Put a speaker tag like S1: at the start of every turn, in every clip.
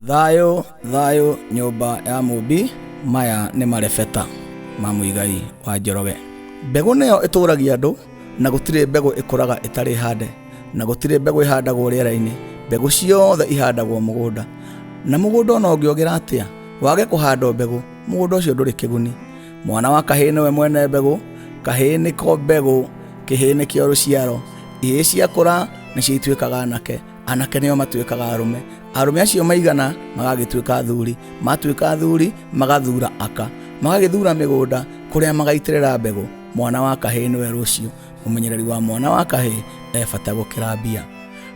S1: Thayo nyumba ya Mumbi, maya nĩ marebeta ma Muigai wa Njoroge. Mbegũ nĩyo ĩtũragia andũ, na gũtirĩ mbegũ ĩkũraga ĩtarĩ hande, na gũtirĩ mbegũ ĩhandagwo rĩera-inĩ. Mbegũ ciothe ihandagwo mũgũnda, na mũgũnda ona ũngĩogera atĩa wage kũhanda mbegũ, mũgũnda ũcio ndũrĩ kĩguni. Mwana wa kahĩĩ nĩwe mwene mbegũ, kahĩĩ nĩko mbegũ, kĩhĩĩ nĩkĩo rũciaro. Ihĩĩ ciakũra nĩcio ituĩkaga anake, anake nĩo matuĩkaga arũme, arũme acio maigana magagĩtuĩka athuri, matuĩka athuri magathura aka, magagĩthura mĩgũnda kũrĩa magaitĩrĩra mbegũ. Mwana wa kahĩĩ nĩwe rũciũ, mũmenyereri wa mwana wa kahĩĩ bata gũkĩra mbia.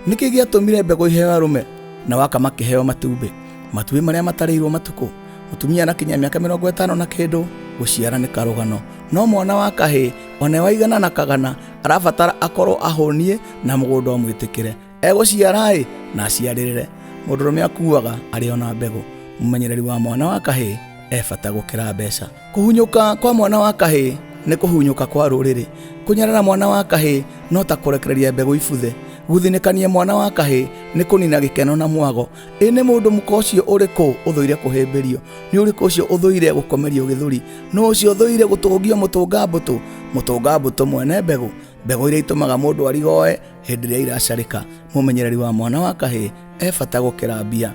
S1: Nĩkĩ gĩatũmire mbegũ iheo arũme na waka makĩheo matumbĩ, matumbĩ marĩa matarĩirwo matukũ? Mũtumia anakinyia mĩaka 50 na kĩndũ, gũciara nĩ karũgano, no mwana wa kahĩĩ ona waigana na kagana arabatara akorwo ahũnie na mũgũnda ũmwĩtĩkĩre, egũciara na aciarĩrĩre. Mũndũrũme akuaga arĩ ona mbegũ. Mũmenyereri wa mwana wa kahĩĩ bata gũkĩra mbeca. Kũhunyũka kwa mwana wa kahĩĩ nĩ kũhunyũka kwa rũrĩrĩ. Kũnyarara mwana wa kahĩĩ no ta kũrekereria mbegũ ibuthe. Gũthinĩkania mwana wa kahĩĩ nĩ kũnina gĩkeno na mwago. Nĩ mũndũ mũka ũcio ũrĩkũ ũthũire kũhĩmbĩrio? Nĩ ũrĩkũ ũcio ũthũire gũkomerio gĩthũri? No ũcio ũthũire gũtũngio mũtũnga mbũtũ? Mũtũnga mbũtũ mwene mbegũ, mbegũ iria itũmaga mũndũ arigoe hĩndĩ ĩrĩa iracarĩka. Mũmenyereri wa mwana wa kahĩĩ bata gũkĩra mbia.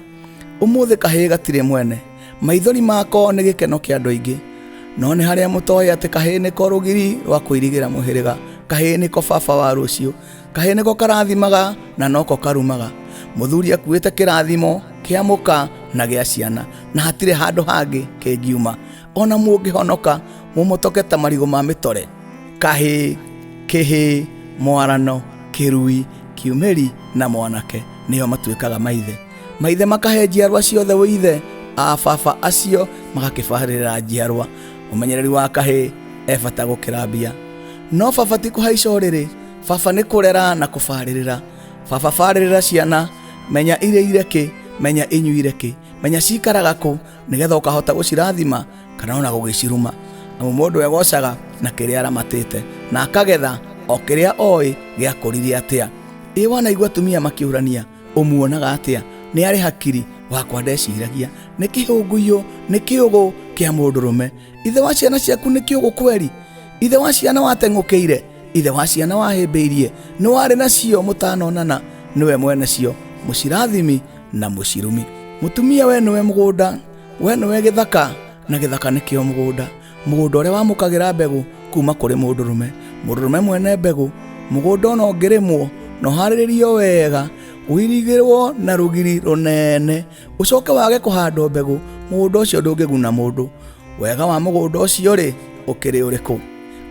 S1: Ũmũthĩ kahĩĩ gatirĩ mwene, maithori mako nĩ gĩkeno kĩa andũ aingĩ, no nĩ harĩa mũtoĩ atĩ kahĩĩ nĩko rũgiri rwa kũirigĩra mũhĩrĩga. Kahĩĩ nĩko baba wa rũciũ, kahĩĩ nĩko karathimaga na noko karumaga. Mũthuri akuĩte kĩrathimo kĩa mũka na gĩa ciana, na hatirĩ handũ hangĩ kĩngiuma. Ona mũngĩhonoka mũmotoke ta marigũ ma mĩtore. Kahĩĩ, kĩhĩĩ, mwarano, kĩrui, kiumĩri na mwanake nĩo matuĩkaga maithe. Maithe makahe njiarwa ciothe ũithe, a baba acio magakĩbarĩrĩra njiarwa. Mũmenyereri wa kahĩĩ bata gũkĩra mbia. No baba ti kũhaica ũrĩrĩ, baba nĩ kũrera na kũbarĩrĩra. Baba barĩrĩra ciana, menya irĩire kĩ, menya inyuire kĩ, menya cikaraga kũ, nĩgetha ũkahota gũcirathima kana ona gũgĩciruma. Amu mũndũ egocaga na kĩrĩa aramatĩte, na akagetha o kĩrĩa oĩ gĩakũrire atĩa. Wanaigua atumia makĩũrania, ũmuonaga atĩa? Nĩ arĩ hakiri? Wakwa ndeciragia nĩ kĩhũngũio, nĩ kĩũgũ kĩa mũndũrũme. Ithe wa ciana ciaku nĩ kĩũgũ kweri? Ithe wa ciana wateng'ũkĩire, ithe wa ciana wahĩmbĩirie, nĩ warĩ nacio mũtanonana, nĩwe mwene cio, mũcirathimi na mũcirumi. Mũtumia we nĩwe mũgũnda, we nĩwe gĩthaka, na gĩthaka nĩkĩo mũgũnda. Mũgũnda ũrĩa wamũkagĩra mbegũ kuma kũrĩ mũndũrũme. Mũndũrũme mwene mbegũ, mũgũnda ona ũngĩrĩmwo no harĩrĩrio wega, ũirigĩrwo na rũgiri rũnene, ũcoke wage kũhandwo mbegũ, mũgũnda ũcio ndũngĩguna mũndũ. Wega wa mũgũnda ũcio rĩ ũkĩrĩ ũrĩkũ?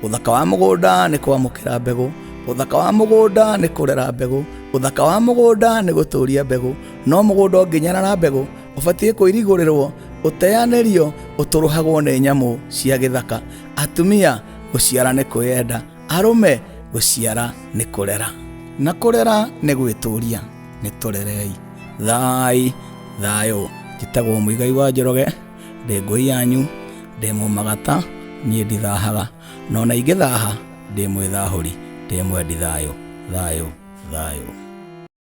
S1: Ũthaka wa mũgũnda nĩ kwamũkĩra mbegũ, ũthaka wa mũgũnda nĩ kũrera mbegũ, ũthaka wa mũgũnda nĩ gũtũria mbegũ. No mũgũnda ũngĩnyarara mbegũ ũbatiĩ kũirigũrĩrwo, ũteanĩrio, ũtũrũhagwo nĩ nyamũ cia gĩthaka. Atumia gũciara nĩ kwĩenda, arũme gũciara nĩ kũrera, na kũrera nĩ gwĩtũria. Nĩ tũrerei. Thayũ. Njĩtagwo Muigai wa Njoroge, ndĩ ngũi yanyu, ndĩ mũmagata, niĩ ndithahaga, no na ingĩthaha ndĩ mwĩthahũri, ndĩ mwendi thayũ.